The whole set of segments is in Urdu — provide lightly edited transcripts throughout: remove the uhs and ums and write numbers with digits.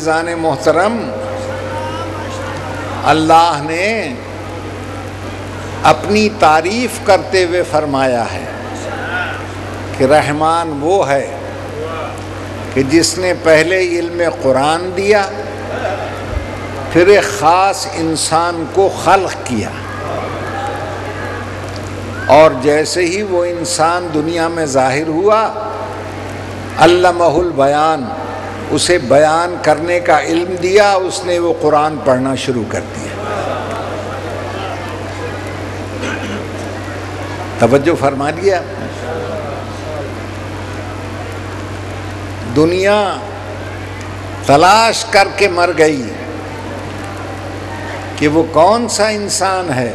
عزیزان محترم، اللہ نے اپنی تعریف کرتے ہوئے فرمایا ہے کہ رحمان وہ ہے کہ جس نے پہلے علم قرآن دیا، پھر ایک خاص انسان کو خلق کیا، اور جیسے ہی وہ انسان دنیا میں ظاہر ہوا، علمہ البیان، اسے بیان کرنے کا علم دیا، اس نے وہ قرآن پڑھنا شروع کر دیا۔ توجہ فرما لیا۔ دنیا تلاش کر کے مر گئی کہ وہ کون سا انسان ہے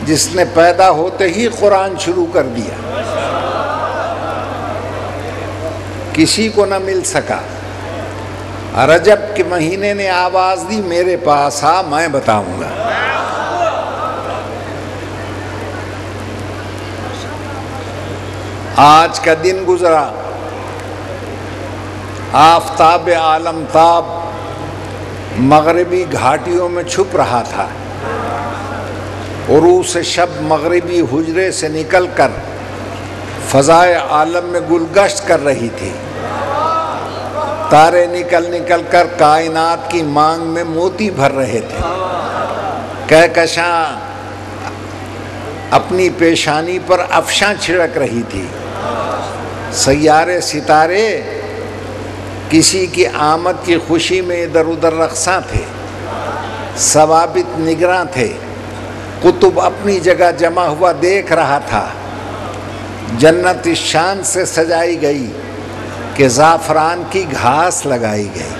جس نے پیدا ہوتے ہی قرآن شروع کر دیا۔ کسی کو نہ مل سکا۔ رجب کے مہینے نے آواز دی، میرے پاس آ، میں بتاؤں گا۔ آج کا دن گزرا، آفتاب عالم تاب مغربی گھاٹیوں میں چھپ رہا تھا، عروس شب مغربی حجرے سے نکل کر فضائے عالم میں گلگشت کر رہی تھی، تارے نکل نکل کر کائنات کی مانگ میں موتی بھر رہے تھے، کہکشاں اپنی پیشانی پر افشاں چھڑک رہی تھی، سیارے ستارے کسی کی آمد کی خوشی میں ادھر ادھر رقصاں تھے، ثوابت نگراں تھے، قطب اپنی جگہ جمع ہوا دیکھ رہا تھا، جنت اس شان سے سجائی گئی کہ زعفران کی گھاس لگائی گئی،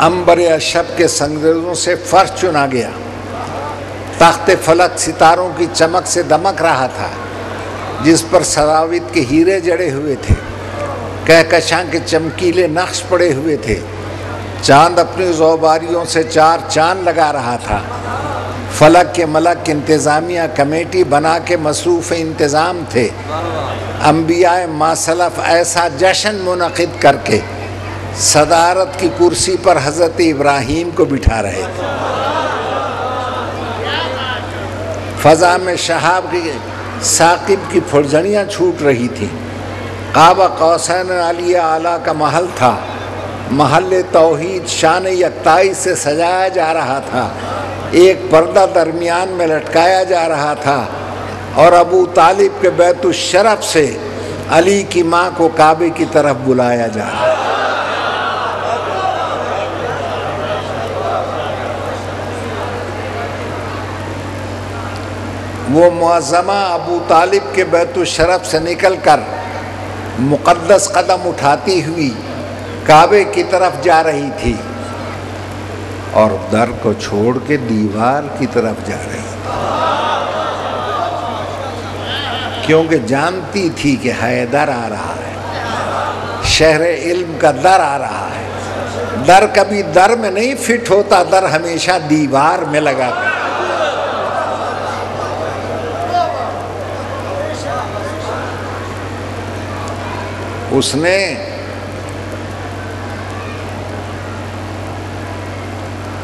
عنبر اشب کے سنگریزوں سے فرش چنا گیا، تخت فلک ستاروں کی چمک سے دمک رہا تھا، جس پر سراوت کے ہیرے جڑے ہوئے تھے، کہکشاں کے چمکیلے نقش پڑے ہوئے تھے، چاند اپنی زوباریوں سے 4 چاند لگا رہا تھا، فلک کے ملک انتظامیہ کمیٹی بنا کے مصروف انتظام تھے، انبیاء ماسلف ایسا جشن منعقد کر کے صدارت کی کرسی پر حضرت ابراہیم کو بٹھا رہے تھے، فضا میں شہاب کی ثاقب کی پھلجھڑیاں چھوٹ رہی تھیں، قاب قوسین علیہ اعلیٰ کا محل تھا، محل توحید شان یکتائی سے سجایا جا رہا تھا، ایک پردہ درمیان میں لٹکایا جا رہا تھا، اور ابو طالب کے بیت الشرف سے علی کی ماں کو کعبے کی طرف بلایا جا رہا تھا۔ وہ معظمہ ابو طالب کے بیت الشرف سے نکل کر مقدس قدم اٹھاتی ہوئی کعبے کی طرف جا رہی تھی، اور در کو چھوڑ کے دیوار کی طرف جا رہی تھی، کیونکہ جانتی تھی کہ حیدر آ رہا ہے، شہر علم کا در آ رہا ہے، در کبھی در میں نہیں فٹ ہوتا، در ہمیشہ دیوار میں لگا کر۔ اس نے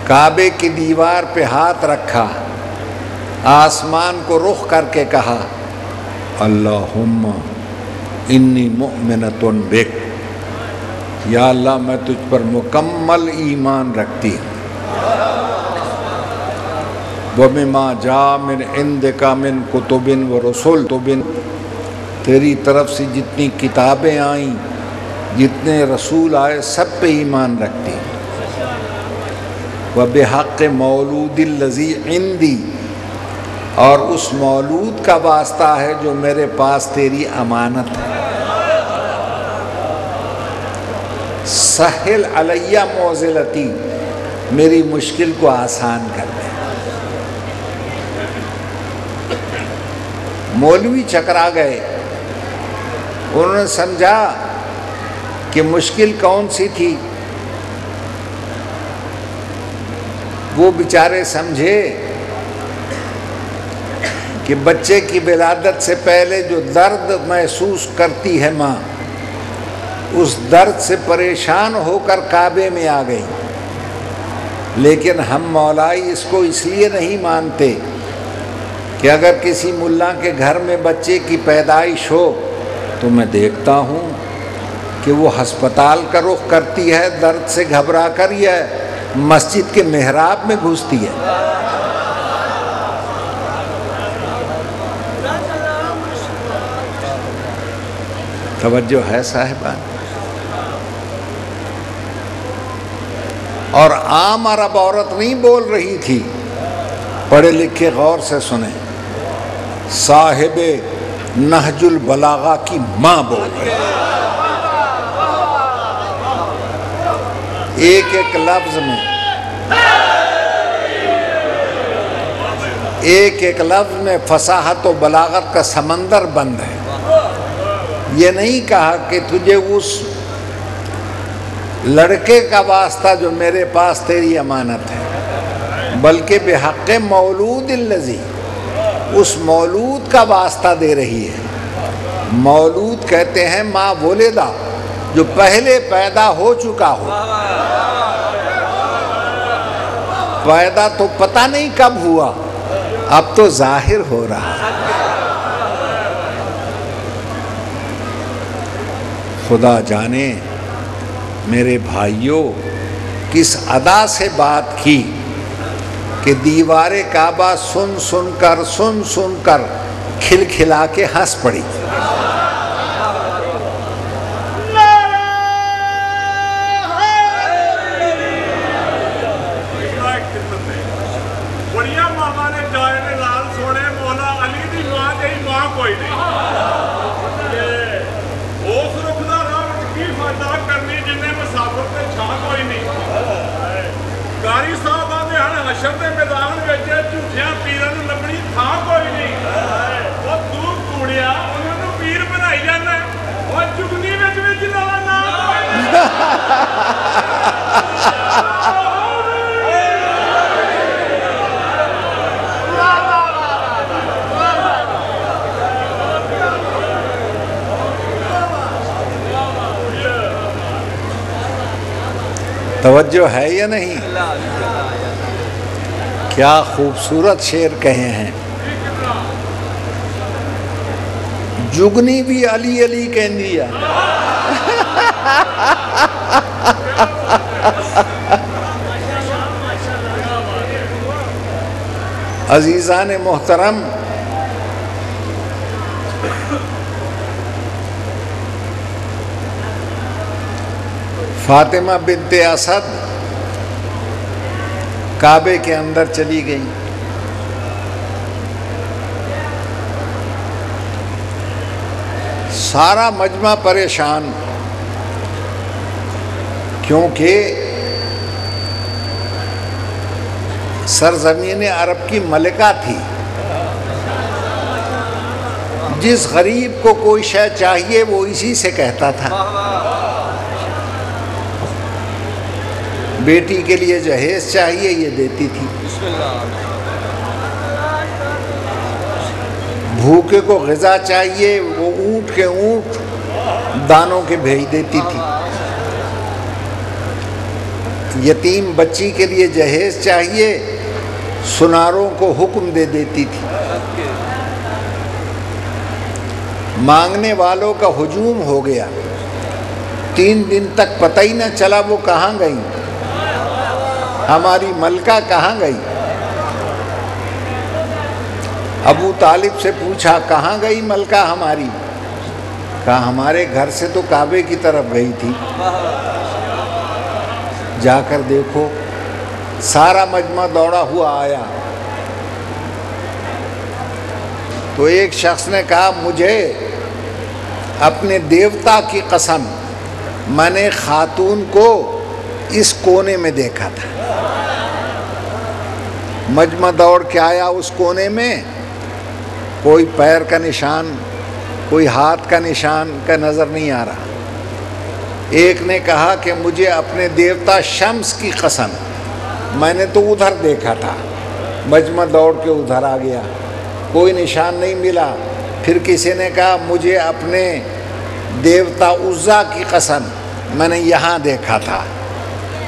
کعبے کی دیوار پہ ہاتھ رکھا، آسمان کو رخ کر کے کہا، اللہم انی مؤمنۃ بک، یا اللہ میں تجھ پر مکمل ایمان رکھتی ہوں، وَبِمَا جَاءَ مِنْ عِنْدِكَ مِنْ كُتُبٍ وَرُسُلٍ، تیری طرف سے جتنی کتابیں آئیں، جتنے رسول آئے، سب پہ ایمان رکھتی ہوں، وَبِحَقِّ مَوْلُودِ الَّذِي عِنْدِي، اور اس مولود کا واسطہ ہے جو میرے پاس تیری امانت ہے، سہل علیہ معضلتی، میری مشکل کو آسان کر دے۔ مولوی چکرا گئے، انہوں نے سمجھا کہ مشکل کون سی تھی، وہ بیچارے سمجھے کہ بچے کی ولادت سے پہلے جو درد محسوس کرتی ہے ماں، اس درد سے پریشان ہو کر کعبے میں آ گئی، لیکن ہم مولائی اس کو اس لیے نہیں مانتے کہ اگر کسی ملا کے گھر میں بچے کی پیدائش ہو تو میں دیکھتا ہوں کہ وہ ہسپتال کا رخ کرتی ہے درد سے گھبرا کر، یا مسجد کے محراب میں گھستی ہے۔ توجہ ہے صاحبان؟ اور عام عرب عورت نہیں بول رہی تھی، پڑھے لکھے غور سے سنیں، صاحب نہج البلاغہ کی ماں بول رہی ہے۔ ایک ایک لفظ میں، ایک ایک لفظ میں فصاحت و بلاغت کا سمندر بند ہے۔ یہ نہیں کہا کہ تجھے اس لڑکے کا واسطہ جو میرے پاس تیری امانت ہے، بلکہ بحق مولود الذی، اس مولود کا واسطہ دے رہی ہے۔ مولود کہتے ہیں ما ولدہ، جو پہلے پیدا ہو چکا ہو۔ پیدا تو پتہ نہیں کب ہوا، اب تو ظاہر ہو رہا۔ خدا جانے میرے بھائیوں کس ادا سے بات کی کہ دیوار کعبہ سن سن کر کھل کھلا کے ہنس پڑی۔ توجہ ہے یا نہیں؟ کیا خوبصورت شعر کہے ہیں۔ جگنی بھی علی علی کہندی ہے۔ عزیزان محترم، فاطمہ بنت اسد کعبے کے اندر چلی گئی۔ سارا مجمع پریشان، کیونکہ سرزمین عرب کی ملکہ تھی۔ جس غریب کو کوئی شے چاہیے وہ اسی سے کہتا تھا۔ بیٹی کے لیے جہیز چاہیے، یہ دیتی تھی۔ بھوکے کو غذا چاہیے، وہ اونٹ کے اونٹ دانوں کے بھیج دیتی تھی۔ یتیم بچی کے لیے جہیز چاہیے، سناروں کو حکم دے دیتی تھی۔ مانگنے والوں کا ہجوم ہو گیا، 3 دن تک پتہ ہی نہ چلا وہ کہاں گئی، ہماری ملکہ کہاں گئی۔ ابو طالب سے پوچھا کہاں گئی ملکہ ہماری؟ کہا ہمارے گھر سے تو کعبے کی طرف گئی تھی، جا کر دیکھو۔ سارا مجمع دوڑا ہوا آیا تو ایک شخص نے کہا مجھے اپنے دیوتا کی قسم، میں نے خاتون کو اس کونے میں دیکھا تھا۔ مجمع دوڑ کے آیا اس کونے میں، کوئی پیر کا نشان، کوئی ہاتھ کا نشان کا نظر نہیں آ رہا۔ ایک نے کہا کہ مجھے اپنے دیوتا شمس کی قسم، میں نے تو ادھر دیکھا تھا۔ مجمع دوڑ کے ادھر آ گیا، کوئی نشان نہیں ملا۔ پھر کسی نے کہا مجھے اپنے دیوتا عزا کی قسم میں نے یہاں دیکھا تھا۔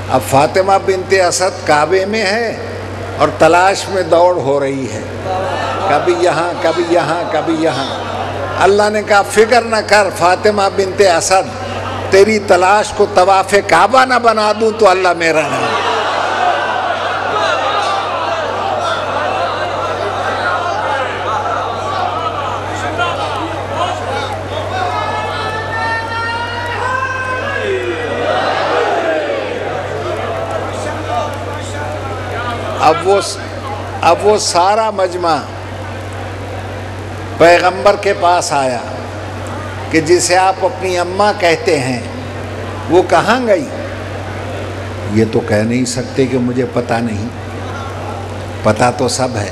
اب فاطمہ بنت اسد کعبے میں ہے اور تلاش میں دوڑ ہو رہی ہے، کبھی یہاں کبھی یہاں کبھی یہاں۔ اللہ نے کہا فکر نہ کر فاطمہ بنت اسد، تیری تلاش کو طواف کعبہ نہ بنا دوں تو اللہ میرا نہیں۔ اب وہ سارا مجمع پیغمبر کے پاس آیا کہ جسے آپ اپنی اماں کہتے ہیں وہ کہاں گئی؟ یہ تو کہہ نہیں سکتے کہ مجھے پتہ نہیں، پتہ تو سب ہے۔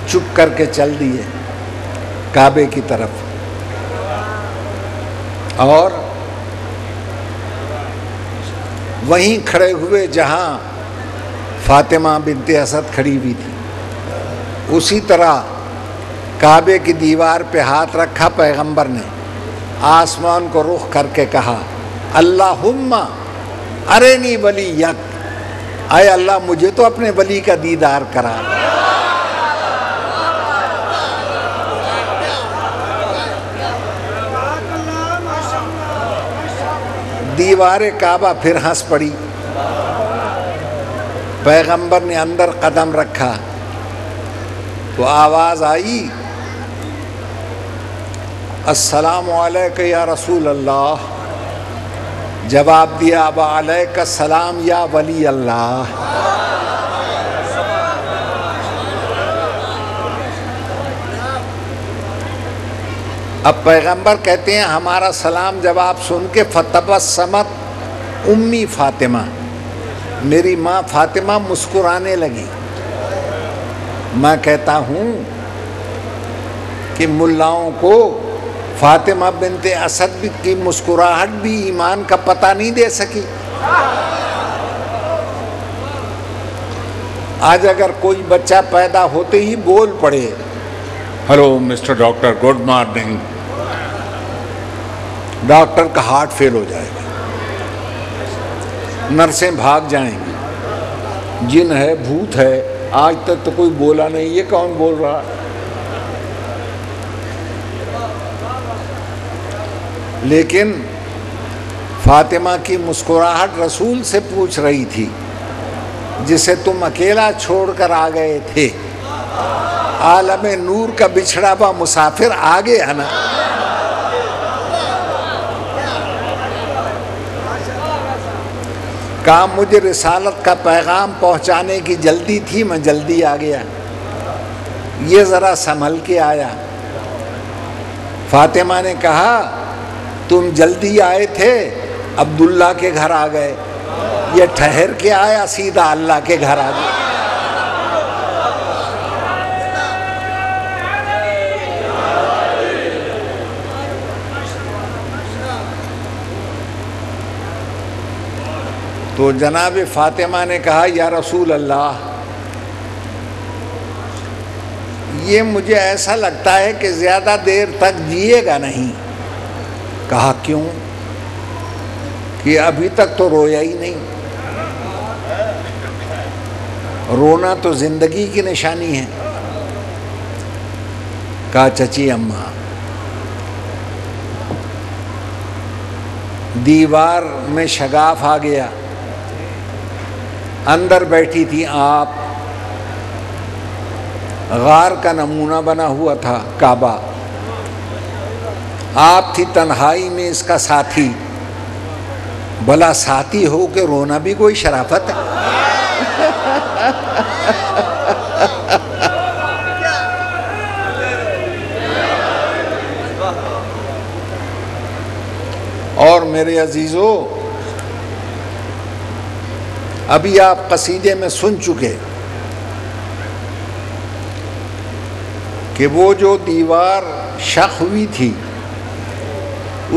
چپ کر کے چل دیے کعبے کی طرف، اور وہیں کھڑے ہوئے جہاں فاطمہ بنت اسد کھڑی ہوئی تھی، اسی طرح کعبے کی دیوار پہ ہاتھ رکھا پیغمبر نے، آسمان کو رخ کر کے کہا اللہم ارنی ولیک، اے اللہ مجھے تو اپنے ولی کا دیدار کرا۔ دیوار کعبہ پھر ہنس پڑی۔ پیغمبر نے اندر قدم رکھا تو آواز آئی السلام علیکہ یا رسول اللہ، جواب دیا وعلیک السلام یا ولی اللہ۔ اب پیغمبر کہتے ہیں ہمارا سلام جواب سن کے فتبسمت امی فاطمہ، میری ماں فاطمہ مسکرانے لگی۔ میں کہتا ہوں کہ ملاؤں کو فاطمہ بنت اسد کی مسکراہٹ بھی ایمان کا پتہ نہیں دے سکی۔ آج اگر کوئی بچہ پیدا ہوتے ہی بول پڑے hello mister doctor good morning, doctor کا ہارٹ فیل ہو جائے گا، نرسیں بھاگ جائیں گی، جن ہے بھوت ہے، آج تک تو کوئی بولا نہیں، یہ کون بول رہا؟ لیکن فاطمہ کی مسکراہٹ رسول سے پوچھ رہی تھی جسے تم اکیلا چھوڑ کر آ گئے تھے، عالم نور کا بچھڑا ہوا مسافر آ گیا نا۔ کہا مجھے رسالت کا پیغام پہنچانے کی جلدی تھی، میں جلدی آ گیا، یہ ذرا سنبھل کے آیا۔ فاطمہ نے کہا تم جلدی آئے تھے، عبداللہ کے گھر آ گئے، یہ ٹھہر کے آیا سیدھا اللہ کے گھر آ گیا۔ تو جناب فاطمہ نے کہا یا رسول اللہ، یہ مجھے ایسا لگتا ہے کہ زیادہ دیر تک جیے گا نہیں۔ کہا کیوں؟ کہ ابھی تک تو رویا ہی نہیں۔ رونا تو زندگی کی نشانی ہے۔ کہا چچی اماں، دیوار میں شگاف آ گیا، اندر بیٹھی تھی آپ، غار کا نمونہ بنا ہوا تھا کعبہ، آپ تھی تنہائی میں اس کا ساتھی، بھلا ساتھی ہو کے رونا بھی کوئی شرافت ہے؟ اور میرے عزیزو، ابھی آپ قصیدے میں سن چکے کہ وہ جو دیوار شق ہوئی تھی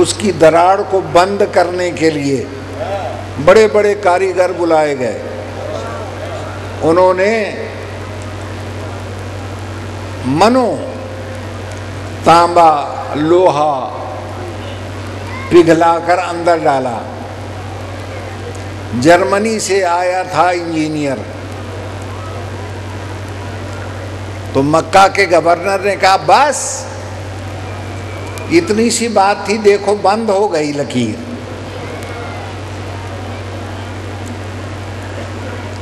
اس کی دراڑ کو بند کرنے کے لیے بڑے بڑے کاریگر بلائے گئے۔ انہوں نے منو، تانبا، لوہا، پگھلا کر اندر ڈالا۔ جرمنی سے آیا تھا انجینئر، تو مکہ کے گورنر نے کہا بس اتنی سی بات تھی، دیکھو بند ہو گئی لکیر۔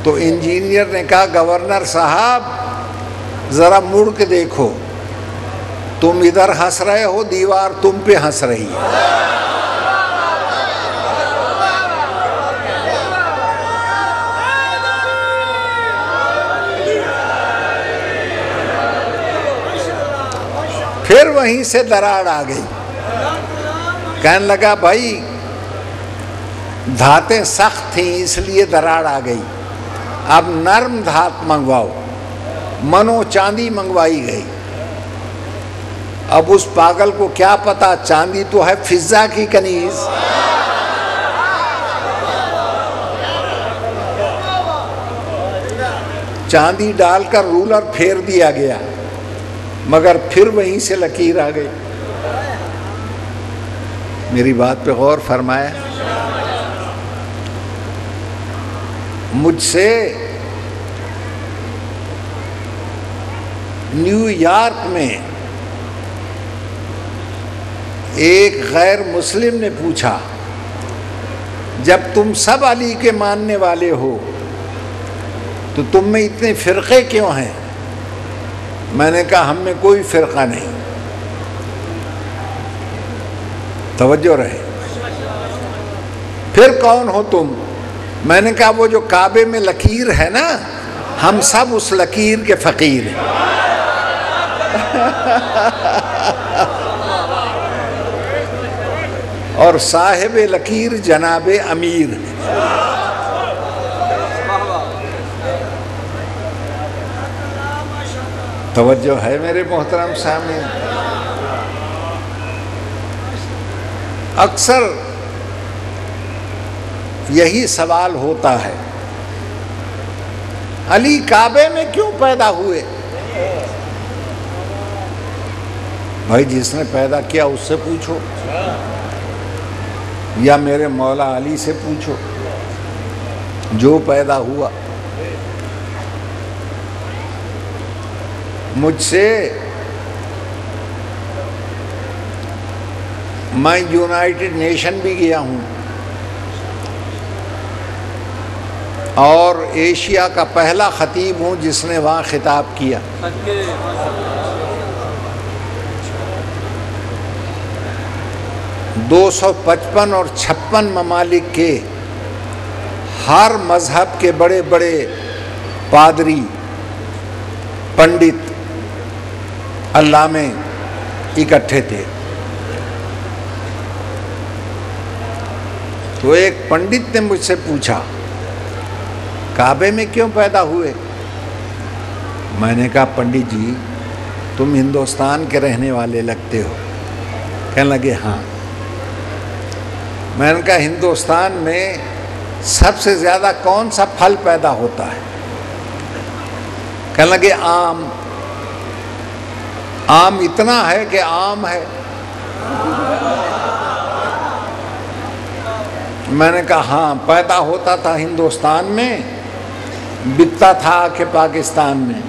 تو انجینئر نے کہا گورنر صاحب ذرا مڑ کے دیکھو، تم ادھر ہنس رہے ہو، دیوار تم پہ ہنس رہی ہے۔ پھر وہیں سے دراڑ آ گئی۔ کہنے لگا بھائی دھاتیں سخت تھیں اس لیے دراڑ آ گئی، اب نرم دھات منگواؤ۔ منو چاندی منگوائی گئی۔ اب اس پاگل کو کیا پتا چاندی تو ہے فضہ کی کنیز۔ چاندی ڈال کر رولر پھیر دیا گیا، مگر پھر وہیں سے لکیر آ گئی۔ میری بات پہ غور فرمایا۔ مجھ سے نیو یارک میں ایک غیر مسلم نے پوچھا جب تم سب علی کے ماننے والے ہو تو تم میں اتنے فرقے کیوں ہیں؟ میں نے کہا ہم میں کوئی فرقہ نہیں۔ توجہ رہے۔ پھر کون ہو تم؟ میں نے کہا وہ جو کعبے میں لکیر ہے نا، ہم سب اس لکیر کے فقیر ہیں۔ اور صاحب لکیر جناب امیر ہے۔ توجہ ہے میرے محترم سامعین۔ اکثر یہی سوال ہوتا ہے علی کعبے میں کیوں پیدا ہوئے؟ بھائی جس نے پیدا کیا اس سے پوچھو، یا میرے مولا علی سے پوچھو، جو پیدا ہوا۔ مجھ سے میں یونائٹڈ نیشن بھی گیا ہوں اور ایشیا کا پہلا خطیب ہوں جس نے وہاں خطاب کیا۔ 255 اور 56 ممالک کے ہر مذہب کے بڑے بڑے پادری، پنڈت، علامے اکٹھے تھے۔ تو ایک پنڈت نے مجھ سے پوچھا کعبے میں کیوں پیدا ہوئے؟ میں نے کہا پنڈت جی تم ہندوستان کے رہنے والے لگتے ہو۔ کہنے لگے ہاں۔ میں نے کہا ہندوستان میں سب سے زیادہ کون سا پھل پیدا ہوتا ہے؟ کہنے لگے آم۔ آم اتنا ہے کہ آم ہے۔ میں نے کہا ہاں پیدا ہوتا تھا ہندوستان میں، بکتا تھا کہ پاکستان میں۔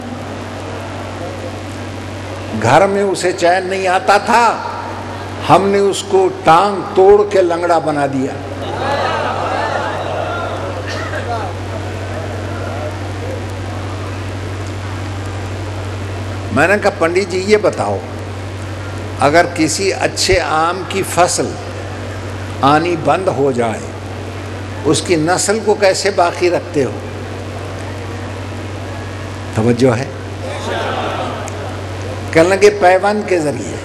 گھر میں اسے چین نہیں آتا تھا، ہم نے اس کو ٹانگ توڑ کے لنگڑا بنا دیا۔ میں نے کہا پنڈت جی یہ بتاؤ اگر کسی اچھے آم کی فصل آنی بند ہو جائے اس کی نسل کو کیسے باقی رکھتے ہو؟ توجہ ہے؟ کہنے لگے پیوند کے ذریعے۔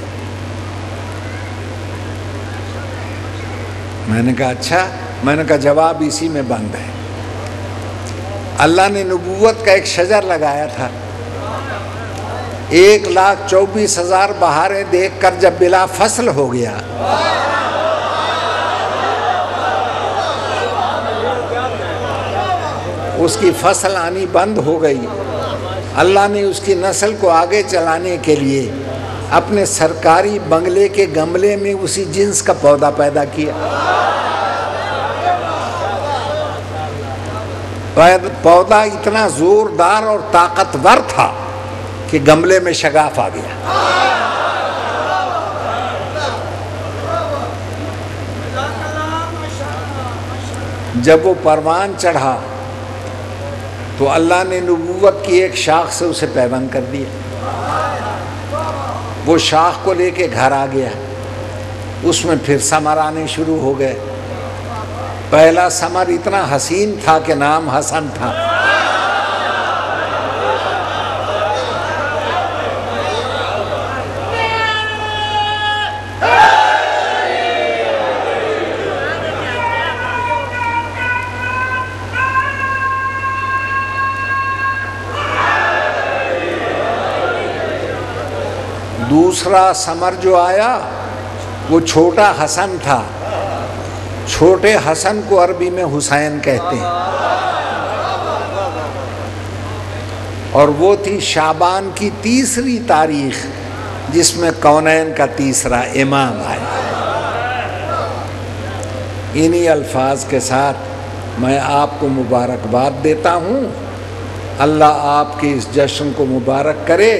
میں نے کہا اچھا۔ میں نے کہا جواب اسی میں بند ہے۔ اللہ نے نبوت کا ایک شجر لگایا تھا، 1,24,000 بہاریں دیکھ کر جب بلا فصل ہو گیا اس کی فصل آنی بند ہو گئی۔ اللہ نے اس کی نسل کو آگے چلانے کے لیے اپنے سرکاری بنگلے کے گملے میں اسی جنس کا پودا پیدا کیا. پودا اتنا زوردار اور طاقتور تھا کہ گملے میں شگاف آ گیا. جب وہ پروان چڑھا تو اللہ نے نبوت کی ایک شاخ سے اسے پیوند کر دیا. وہ شاخ کو لے کے گھر آ گیا. اس میں پھر ثمر آنے شروع ہو گئے. پہلا ثمر اتنا حسین تھا کہ نام حسن تھا. دوسرا ثمر جو آیا وہ چھوٹا حسن تھا. چھوٹے حسن کو عربی میں حسین کہتے ہیں. اور وہ تھی شعبان کی تیسری تاریخ جس میں کونین کا تیسرا امام آیا. انہی الفاظ کے ساتھ میں آپ کو مبارکباد دیتا ہوں. اللہ آپ کے اس جشن کو مبارک کرے